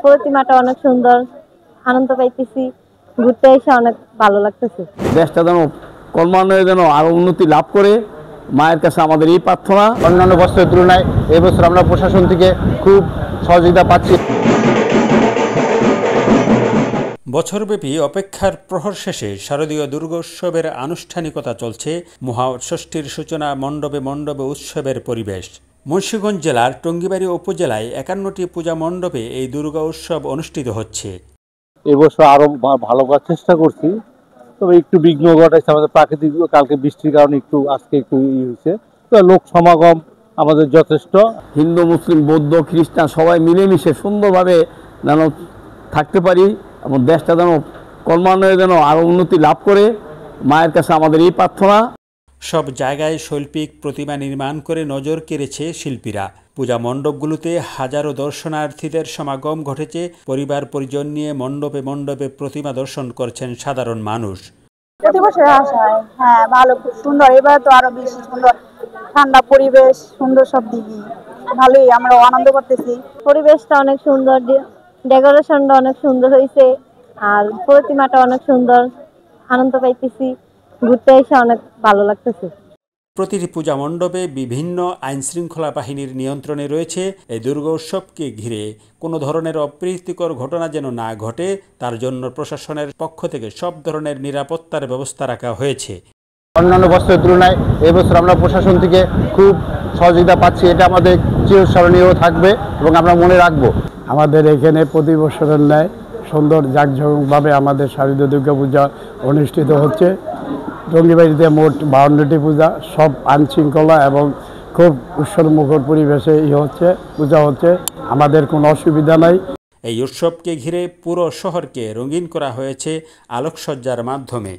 প্রতিমাটা অনেক সুন্দর, আনন্দ পাইতেছি, ঘুরতে এসে অনেক ভালো লাগতেছে। দেশটা যেন ক্রমান্বয়ে যেন আরো উন্নতি লাভ করে, মায়ের কাছে আমাদের এই প্রার্থনা। অন্যান্য বছরের তুলনায় এবছর আমরা প্রশাসন থেকে খুব সহযোগিতা পাচ্ছি। বছরব্যাপী অপেক্ষার প্রহর শেষে শারদীয় দুর্গোৎসবের আনুষ্ঠানিকতা চলছে। মহাষষ্ঠীর সূচনা মণ্ডপে মণ্ডপে উৎসবের পরিবেশ। মুন্সিগঞ্জ জেলার টঙ্গিবাড়ি উপজেলায় 51টি পূজা মণ্ডপে এই দুর্গা উৎসব অনুষ্ঠিত হচ্ছে। এবছর আরো ভালো করার চেষ্টা করছি, তবে একটু বিঘ্ন ঘটাইছে আমাদের প্রাকৃতিক, কালকে বৃষ্টির কারণে আজকে একটু হয়েছে। তো লোক সমাগম আমাদের যথেষ্ট। হিন্দু, মুসলিম, বৌদ্ধ, খ্রিস্টান সবাই মিলেমিশে সুন্দরভাবে যেন থাকতে পারি এবং দেশটা যেন ক্রমান্বয়ে যেন আরো উন্নতি লাভ করে, মায়ের কাছে আমাদের এই প্রার্থনা। সব জায়গায় শৈল্পিক প্রতিমা নির্মাণ করে নজর কেড়েছে শিল্পীরা। পূজা মণ্ডপগুলোতে হাজারো দর্শনার্থীদের সমাগম ঘটেছে। পরিবার পরিজন নিয়ে মণ্ডপে মণ্ডপে প্রতিমা দর্শন করছেন সাধারণ মানুষ। প্রতি বছর আসা হয়, হ্যাঁ ভালো, খুব সুন্দর। এবার তো আরো বেশি সুন্দর, ঠান্ডা পরিবেশ, সুন্দর সব দিকই ভালোই, আমরা আনন্দ করতেছি। পরিবেশটা অনেক সুন্দর, ডেকোরেশনটা অনেক সুন্দর হয়েছে, আর প্রতিমাটা অনেক সুন্দর, আনন্দ পাইতেছি, ঘুরতে এসে অনেক ভালো লাগতেছে। প্রতিটি পূজা মণ্ডপে বিভিন্ন আইনশৃঙ্খলা বাহিনীর নিয়ন্ত্রণে রয়েছে। এই দুর্গোৎসবকে ঘিরে কোনো ধরনের অপ্রীতিকর ঘটনা যেন না ঘটে, তার জন্য প্রশাসনের পক্ষ থেকে সব ধরনের নিরাপত্তার ব্যবস্থা রাখা হয়েছে। অন্যান্য বছরের তুলনায় এবছর আমরা প্রশাসন থেকে খুব সহযোগিতা পাচ্ছি। এটা আমাদের চিরস্মরণীয় থাকবে এবং আমরা মনে রাখবো। আমাদের এখানে প্রতি বছরের ন্যায় সুন্দর জাঁকজমকভাবে আমাদের শারদীয় দুর্গাপূজা অনুষ্ঠিত হচ্ছে। টঙ্গিবাড়িতে মোট 52টি পূজা, সব আইনশৃঙ্খলা এবং খুব উৎসবমুখর পরিবেশে পূজা হচ্ছে। আমাদের কোনো অসুবিধা নাই। এই উৎসবকে ঘিরে পুরো শহরকে রঙিন করা হয়েছে আলোকসজ্জার মাধ্যমে।